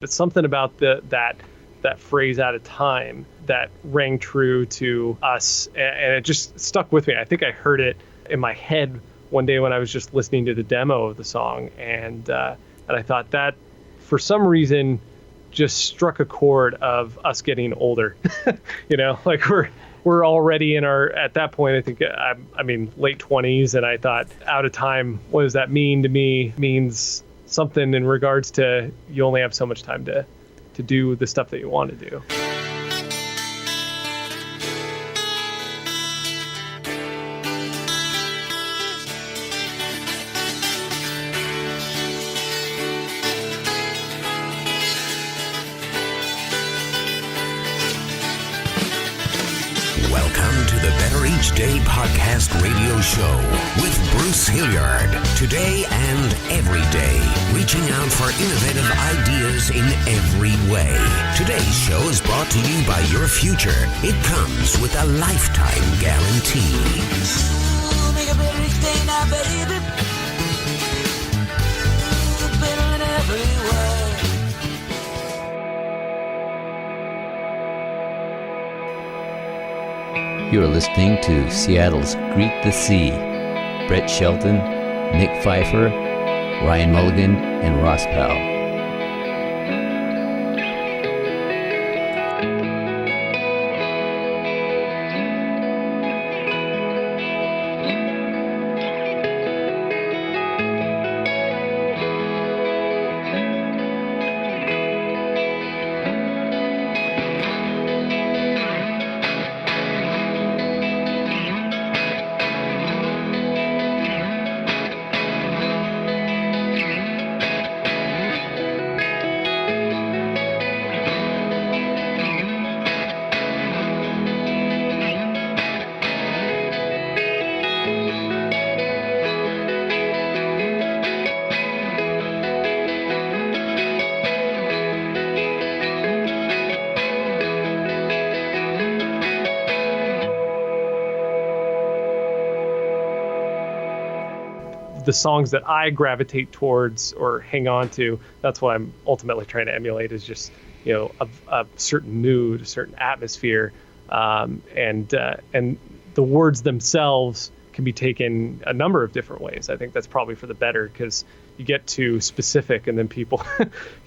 It's something about that phrase "at a time" that rang true to us, and it just stuck with me. I think I heard it in my head one day when I was just listening to the demo of the song, and I thought that for some reason just struck a chord of us getting older. Like we're already in our, at that point, I think, I mean, late 20s, and I thought, "out of time," what does that mean to me? Means something in regards to you only have so much time to do the stuff that you want to do. Welcome to the Better Each Day podcast radio show with Bruce Hilliard. Today and every day, reaching out for innovative ideas in every way. Today's show is brought to you by your future. It comes with a lifetime guarantee. Make a better each day now, baby. Better in every way. You're listening to Seattle's Greet the Sea. Brett Shelton, Nik Pfeifer, Ryan Mulligan, and Ross Powell. The songs that I gravitate towards or hang on to, that's what I'm ultimately trying to emulate, is just, a certain mood, a certain atmosphere, and the words themselves can be taken a number of different ways. I think that's probably for the better, because you get too specific and then people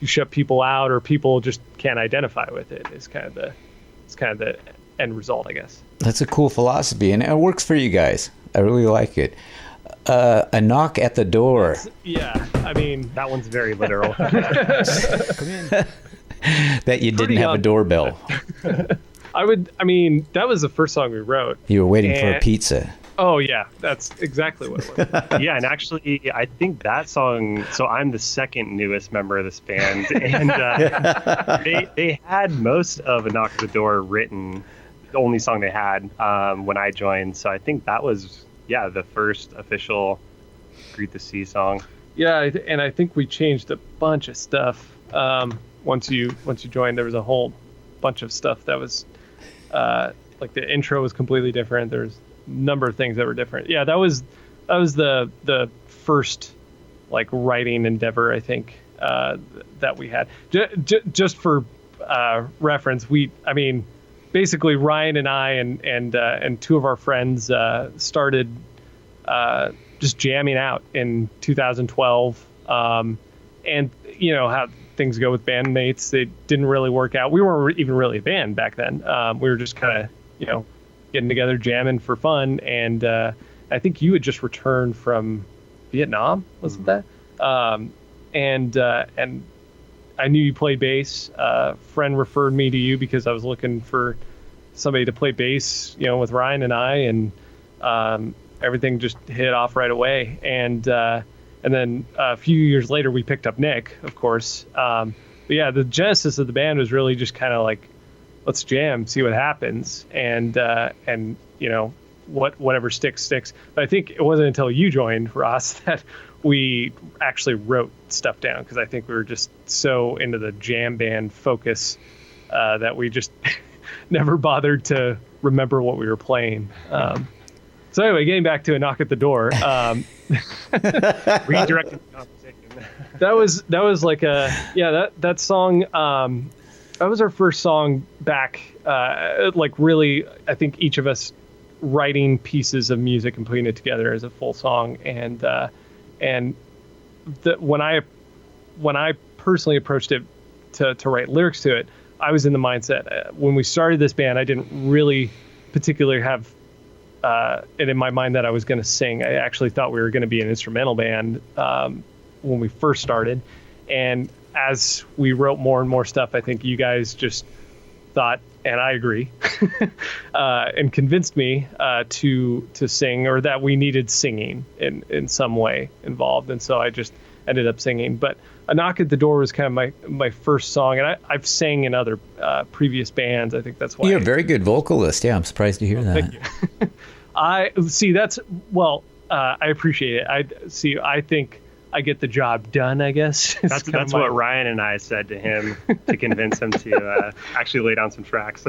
you shut people out, or people just can't identify with it. It's kind of the end result, I guess. That's a cool philosophy, and it works for you guys. I really like it. A knock at the door. Yeah, I mean, that one's very literal. Come in. That you didn't have a doorbell. That was the first song we wrote. You were waiting for a pizza. Oh, yeah, that's exactly what it was. Yeah, and actually, I think that song, so I'm the second newest member of this band, and they had most of A Knock at the Door written, the only song they had when I joined, so I think that was... the first official Greet the Sea song. Yeah, and I think we changed a bunch of stuff. Once you joined, there was a whole bunch of stuff that was like the intro was completely different. There's a number of things that were different. Yeah, that was the first like writing endeavor, I think, that we had. Just for reference, basically Ryan and I and two of our friends started just jamming out in 2012, and how things go with bandmates, they didn't really work out. We weren't even really a band back then. We were just kind of getting together, jamming for fun, and I think you had just returned from Vietnam, wasn't that? And I knew you played bass. A friend referred me to you because I was looking for somebody to play bass, with Ryan and I, and everything just hit off right away. And then a few years later, we picked up Nik, of course. But yeah, the genesis of the band was really just kind of like, let's jam, see what happens, and whatever sticks. But I think it wasn't until you joined, Ross, that we actually wrote stuff down, because I think we were just so into the jam band focus that we just never bothered to remember what we were playing. So anyway, getting back to A Knock at the Door. Redirecting the conversation. That was like that song. That was our first song back. Like really, I think each of us writing pieces of music and putting it together as a full song. And when I personally approached it to write lyrics to it, I was in the mindset when we started this band, I didn't really particularly have it in my mind that I was going to sing. I actually thought we were going to be an instrumental band when we first started. And as we wrote more and more stuff, I think you guys just thought, and I agree, and convinced me to sing, or that we needed singing in some way involved. And so I just ended up singing. But A Knock at the Door was kind of my first song, and I've sang in other previous bands. I think that's why. You're a very good vocalist. Yeah, I'm surprised to hear that. Thank you. I see. I appreciate it. I think I get the job done, I guess. That's what Ryan and I said to him to convince him to actually lay down some tracks.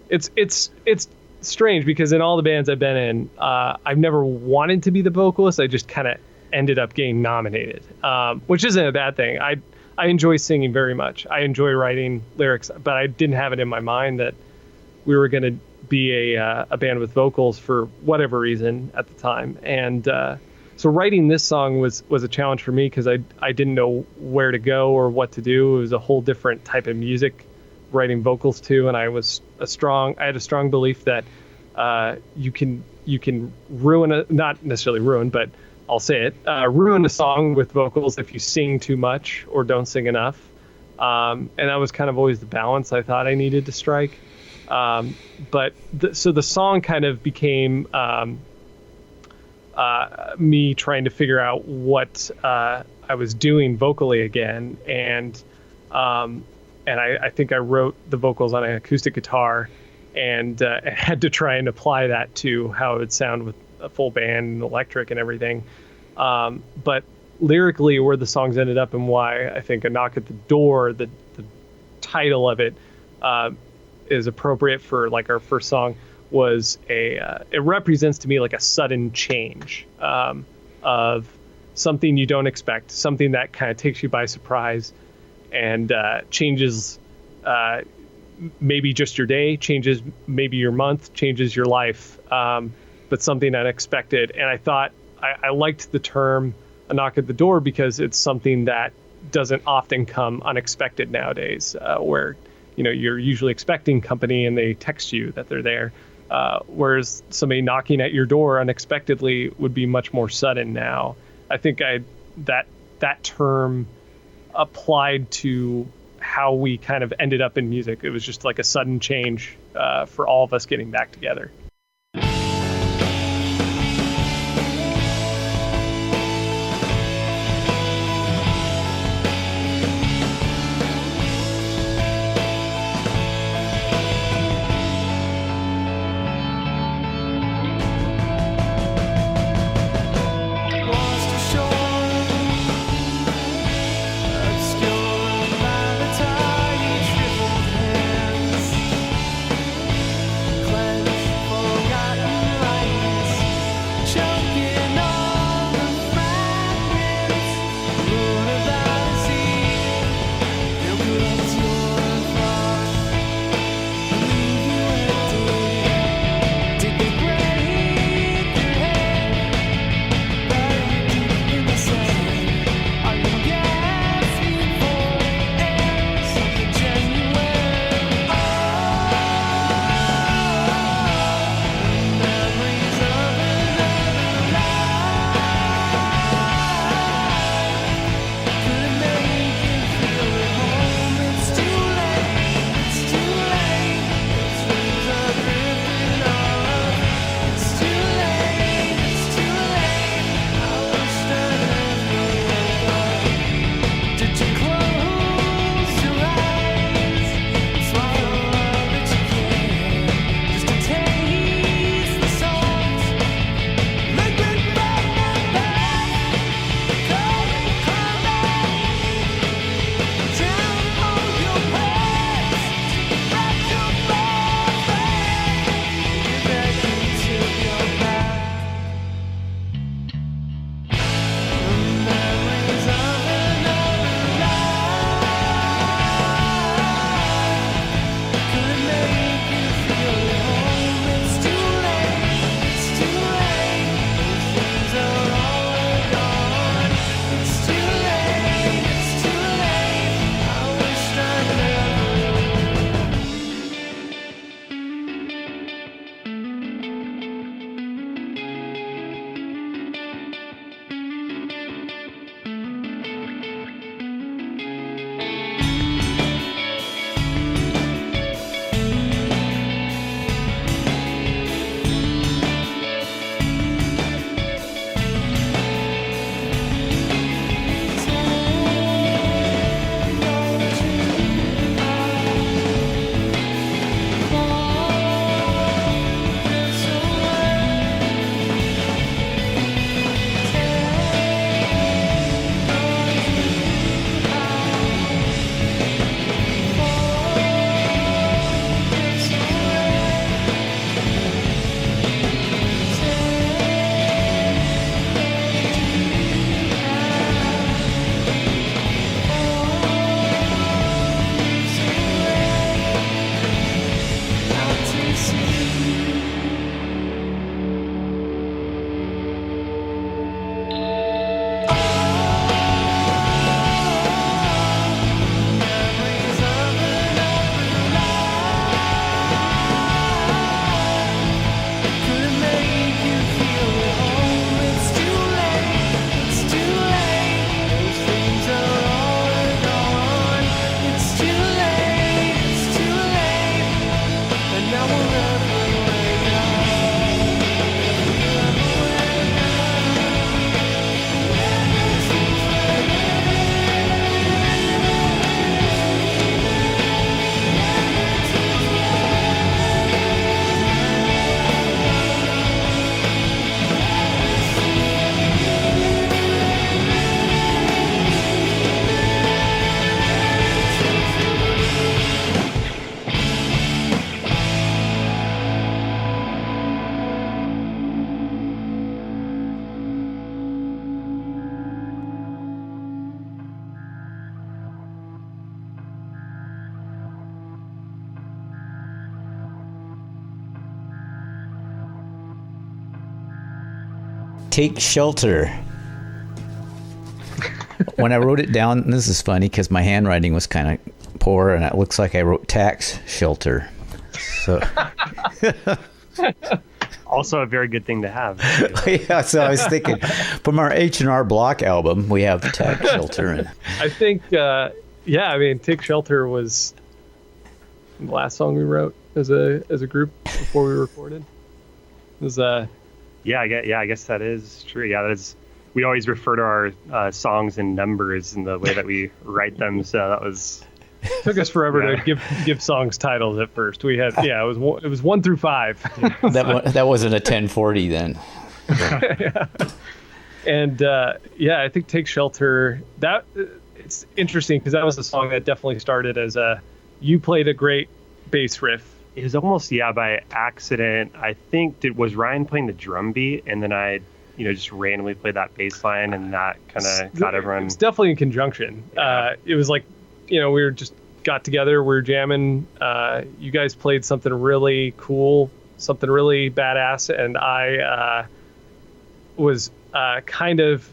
It's strange because in all the bands I've been in, I've never wanted to be the vocalist. I just kind of ended up getting nominated, which isn't a bad thing. I enjoy singing very much. I enjoy writing lyrics, but I didn't have it in my mind that we were going to be a band with vocals for whatever reason at the time. And so writing this song was a challenge for me because I didn't know where to go or what to do. It was a whole different type of music writing vocals to, and I had a strong belief that you can ruin not necessarily ruin, but I'll say it, ruin a song with vocals if you sing too much or don't sing enough. And that was kind of always the balance I thought I needed to strike. So the song kind of became me trying to figure out what I was doing vocally again. And I think I wrote the vocals on an acoustic guitar and had to try and apply that to how it would sound with a full band and electric and everything. But lyrically, where the songs ended up and why I think A Knock at the Door, the title of it, is appropriate for like our first song, was it represents to me like a sudden change of something you don't expect, something that kind of takes you by surprise and changes maybe just your day, changes maybe your month, changes your life, but something unexpected. And I thought I liked the term A Knock at the Door because it's something that doesn't often come unexpected nowadays, where you're usually expecting company and they text you that they're there. Whereas somebody knocking at your door unexpectedly would be much more sudden now. I think that term applied to how we kind of ended up in music. It was just like a sudden change for all of us getting back together. Take Shelter. When I wrote it down, and this is funny because my handwriting was kind of poor, and it looks like I wrote Tax Shelter. So, Also a very good thing to have. yeah. So I was thinking, from our H&R Block album, we have Tax Shelter, and I think, I mean, Take Shelter was the last song we wrote as a group before we recorded. It was I guess that is true. Yeah, that is. We always refer to our songs in numbers in the way that we write them. So that was. Took us forever to give songs titles at first. We had it was 1 through 5. that wasn't a 1040 then. Yeah. And I think Take Shelter. That it's interesting because that was a song that definitely started as you played a great bass riff. It was almost by accident. I think was Ryan playing the drum beat, and then I just randomly played that bass line, and that kind of got everyone. It's definitely in conjunction. It was like, we were just got together, we were jamming. You guys played something really cool, something really badass, and I was kind of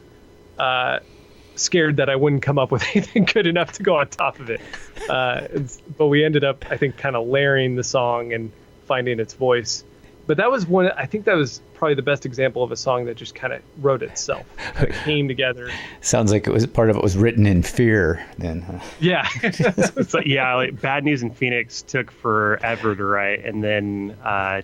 scared that I wouldn't come up with anything good enough to go on top of it. But we ended up, I think, kind of layering the song and finding its voice. But that was I think that was probably the best example of a song that just kind of wrote itself. It came together. Sounds like part of it was written in fear then. Huh? Yeah. So like Bad News in Phoenix took forever to write, and then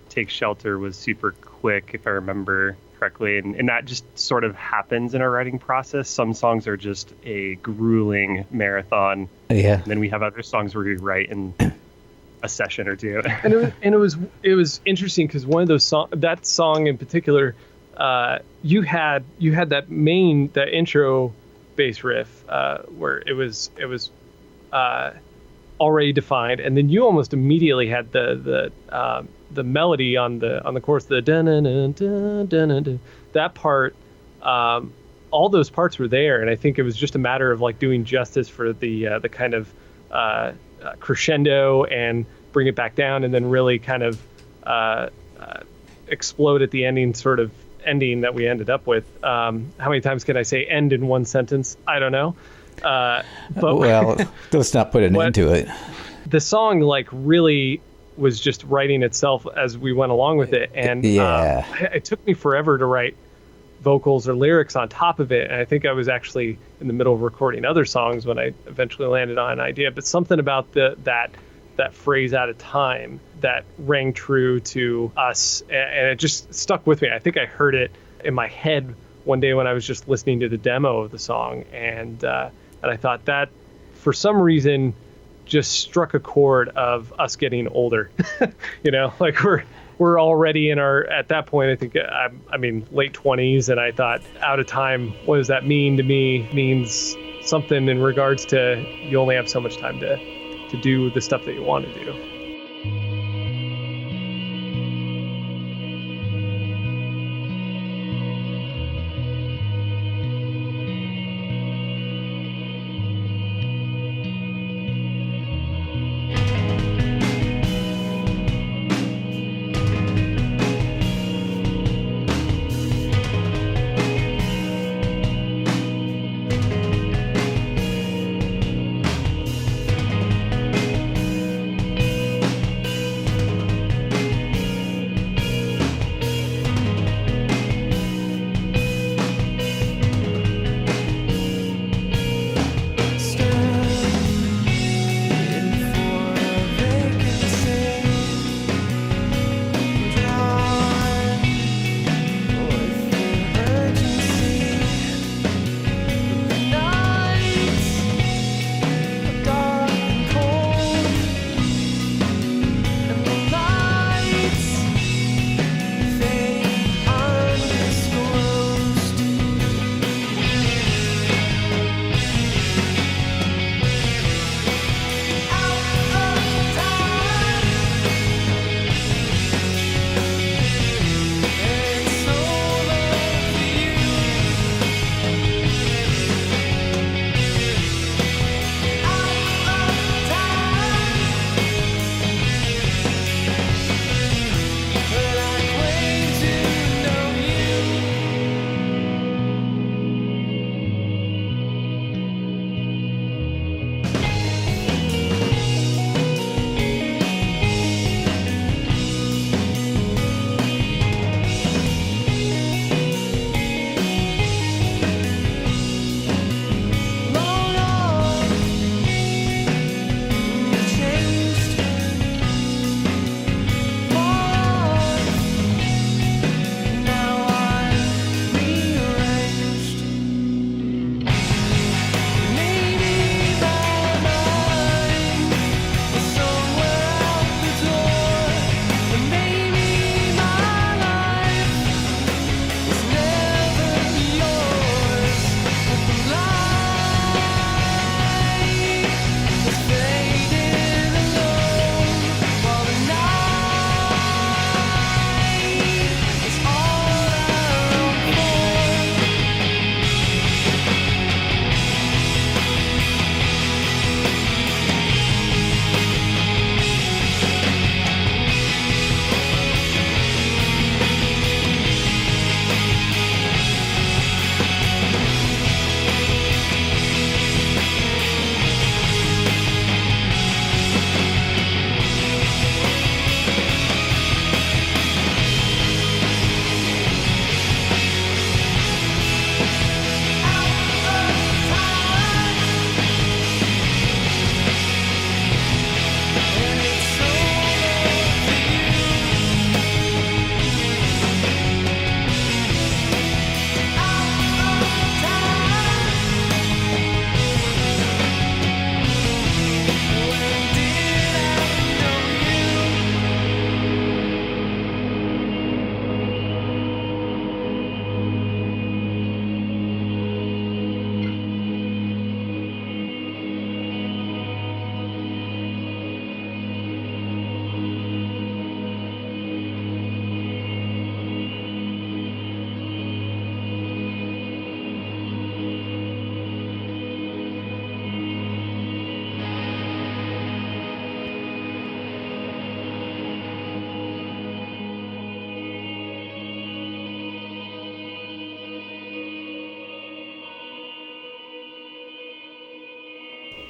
Take Shelter was super quick, if I remember correctly. And that just sort of happens in our writing process. Some songs are just a grueling marathon. Yeah. And then we have other songs where we write in a session or two. And it was interesting because one of those that song in particular, you had that intro bass riff where it was already defined, and then you almost immediately had the melody on the chorus, the dun dun dun dun dun dun. That part, all those parts were there, and I think it was just a matter of like doing justice for the kind of crescendo and bring it back down, and then really kind of explode at the ending, sort of ending that we ended up with. How many times can I say end in one sentence? I don't know. But well, let's not put an end to it. The song like really was just writing itself as we went along with it, and it took me forever to write vocals or lyrics on top of it, and I think I was actually in the middle of recording other songs when I eventually landed on an idea. But something about that phrase "at a time" that rang true to us, and it just stuck with me. I think I heard it in my head one day when I was just listening to the demo of the song, and I thought that for some reason just struck a chord of us getting older. Like we're already at that point, I think, I mean, late 20s, and I thought, out of time, what does that mean to me? It means something in regards to you only have so much time to do the stuff that you want to do.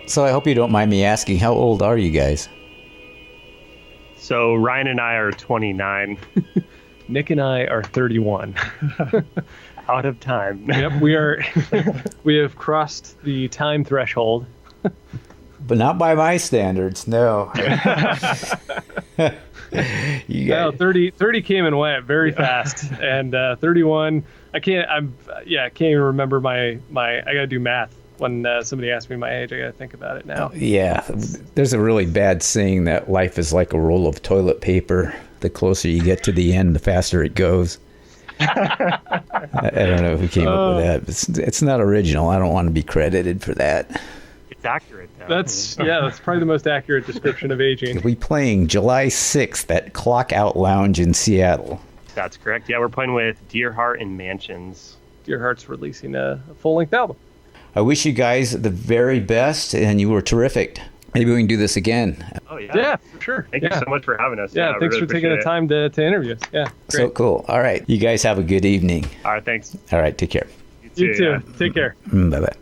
So I hope you don't mind me asking, how old are you guys? So Ryan and I are 29. Nik and I are 31. Out of time. Yep, we are. We have crossed the time threshold. But not by my standards, no. No, 30 came and went very fast, and 31. I can't even remember my. I gotta do math when somebody asks me my age. I gotta think about it now. Yeah, there's a really bad saying that life is like a roll of toilet paper. The closer you get to the end, the faster it goes. I don't know who came up with that. It's not original. I don't want to be credited for that. It's accurate, though. That's probably the most accurate description of aging. We're playing July 6th at Clock Out Lounge in Seattle. That's correct. Yeah, we're playing with Deerheart and Mansions. Deerheart's releasing a full-length album. I wish you guys the very best, and you were terrific. Maybe we can do this again. Oh, yeah. Yeah, for sure. Thank you so much for having us. Yeah, thanks really for taking the time to interview us. Yeah, great. So cool. All right. You guys have a good evening. All right, thanks. All right. Take care. You too. Yeah. Take care. Bye-bye.